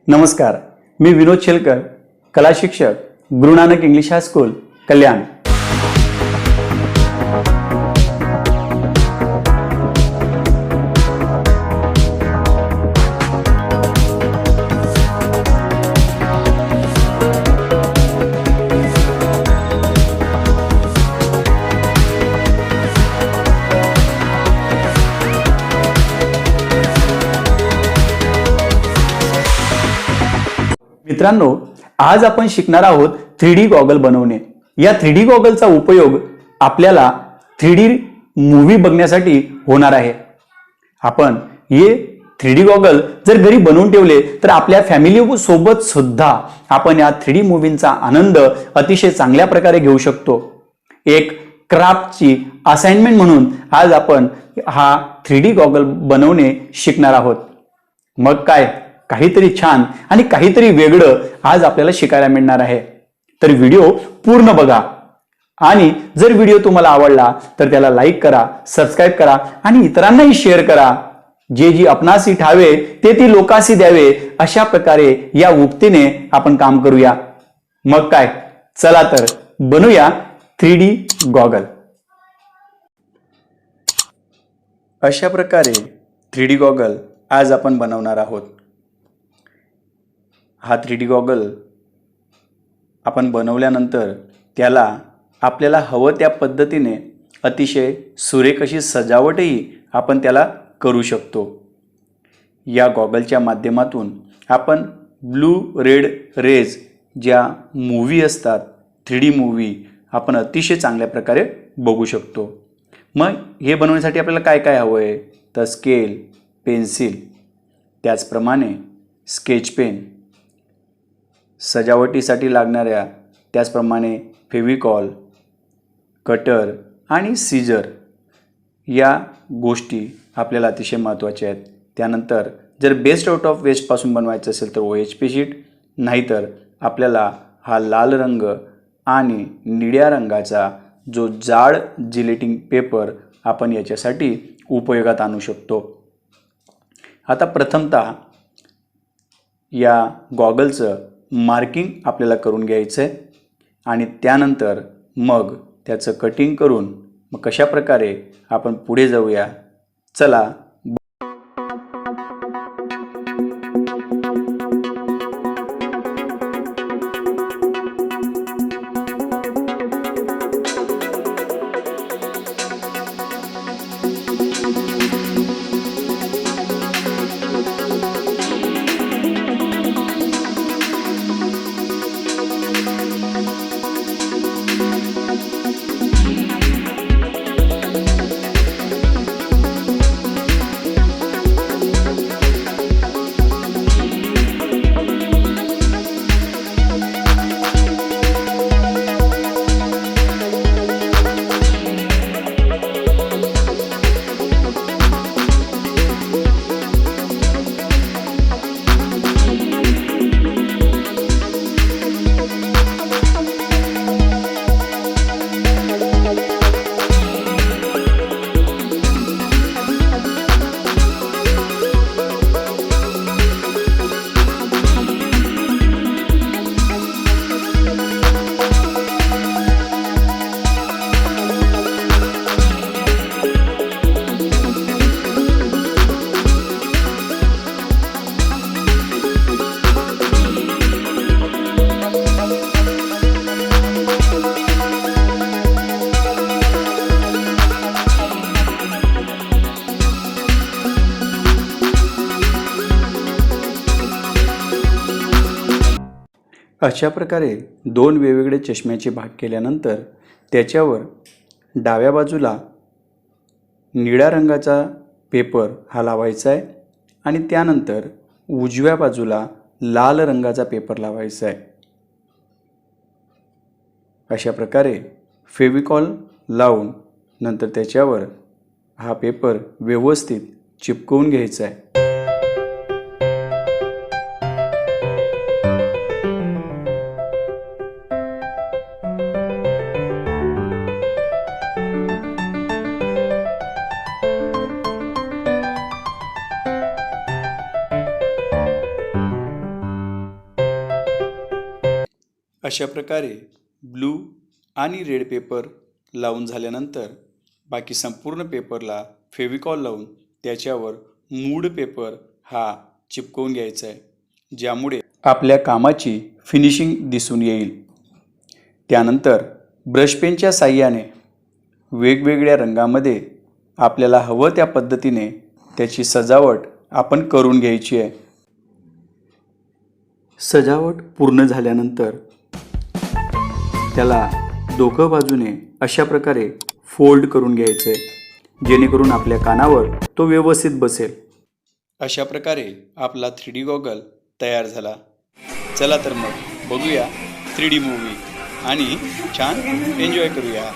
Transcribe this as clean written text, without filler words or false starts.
नमस्कार, मी विनोद शेलकर, कला शिक्षक, गुरु नानक इंग्लिश हायस्कूल, कल्याण। मित्रांनो, आज आपण शिकणार आहोत 3D गॉगल बनवणे। या 3D गॉगलचा उपयोग आपल्याला 3D मूवी बघण्यासाठी होणार आहे। आपण हे 3D गॉगल जर घरी बनवून ठेवले तर आपल्या फॅमिली सोबत सुद्धा आपण या 3D मूवींचा आनंद अतिशय चांगल्या प्रकारे घेऊ शकतो। एक क्राफ्टची असाइनमेंट म्हणून आज आपण हा 3D गॉगल बनवणे शिकणार आहोत। मग काय, काहीतरी छान आणि काहीतरी वेगळं आज आपल्याला शिकायला मिळणार आहे। तर व्हिडिओ पूर्ण बघा आणि जर व्हिडिओ तुम्हाला आवडला तर त्याला लाईक करा, सबस्क्राइब करा आणि इतरांनाही शेअर करा। जे जी आपणासी ठावे ते ती लोकासी द्यावे, अशा प्रकारे या उक्तीने आपण काम करूया। मग काय, चला तर बनवूया 3D गॉगल। अशा प्रकारे 3D गॉगल आज आपण बनवणार आहोत। हा 3D गॉगल आपण बनवल्यानंतर त्याला आपल्याला हवं त्या पद्धतीने अतिशय सुरेख अशी सजावटही आपण त्याला करू शकतो। या गॉगलच्या माध्यमातून आपण ब्लू रेड रेज ज्या मूवी असतात 3D मूवी आपण अतिशय चांगल्या प्रकारे बघू शकतो। मग हे बनवण्यासाठी आपल्याला काय काय हवं आहे तर स्केल, पेन्सिल, त्याचप्रमाणे स्केच पेन, सजावटीसाठी लागणाऱ्या त्याचप्रमाणे फेविकॉल, कटर आणि सीजर या गोष्टी आपल्याला अतिशय महत्त्वाच्या आहेत। त्यानंतर जर बेस्ट आउट ऑफ वेस्टपासून बनवायचं असेल तर OHP शीट, नाहीतर आपल्याला हा लाल रंग आणि निळ्या रंगाचा जो जाड जिलेटिंग पेपर आपण याच्यासाठी उपयोगात आणू शकतो। आता प्रथमतः या गॉगलचं मार्किंग आपल्याला करून घ्यायचं आहे आणि त्यानंतर मग त्याचं कटिंग करून मग कशा प्रकारे आपण पुढे जाऊया, चला। अशा प्रकारे दोन वेगवेगळे चष्म्याचे भाग केल्यानंतर त्याच्यावर डाव्या बाजूला निळ्या रंगाचा पेपर हा लावायचा आहे आणि त्यानंतर उजव्या बाजूला लाल रंगाचा पेपर लावायचा आहे। अशा प्रकारे फेविकॉल लावून नंतर त्याच्यावर हा पेपर व्यवस्थित चिपकवून घ्यायचा आहे। अशा प्रकारे ब्लू आणि रेड पेपर लावून झाल्यानंतर बाकी संपूर्ण पेपरला फेविकॉल लावून त्याच्यावर मूड पेपर हा चिपकवून घ्यायचा आहे, ज्यामुळे आपल्या कामाची फिनिशिंग दिसून येईल. त्यानंतर ब्रश पेनच्या साहाय्याने वेगवेगळ्या रंगामध्ये आपल्याला हवं त्या पद्धतीने त्याची सजावट आपण करून घ्यायची आहे. सजावट पूर्ण झाल्यानंतर त्याला दोघं बाजूने अशा प्रकारे फोल्ड करून घ्यायचं आहे, जेणेकरून आपल्या कानावर तो व्यवस्थित बसेल. अशा प्रकारे आपला 3D गॉगल तयार झाला. चला तर मग बघूया 3D मूव्ही आणि छान एन्जॉय करूया.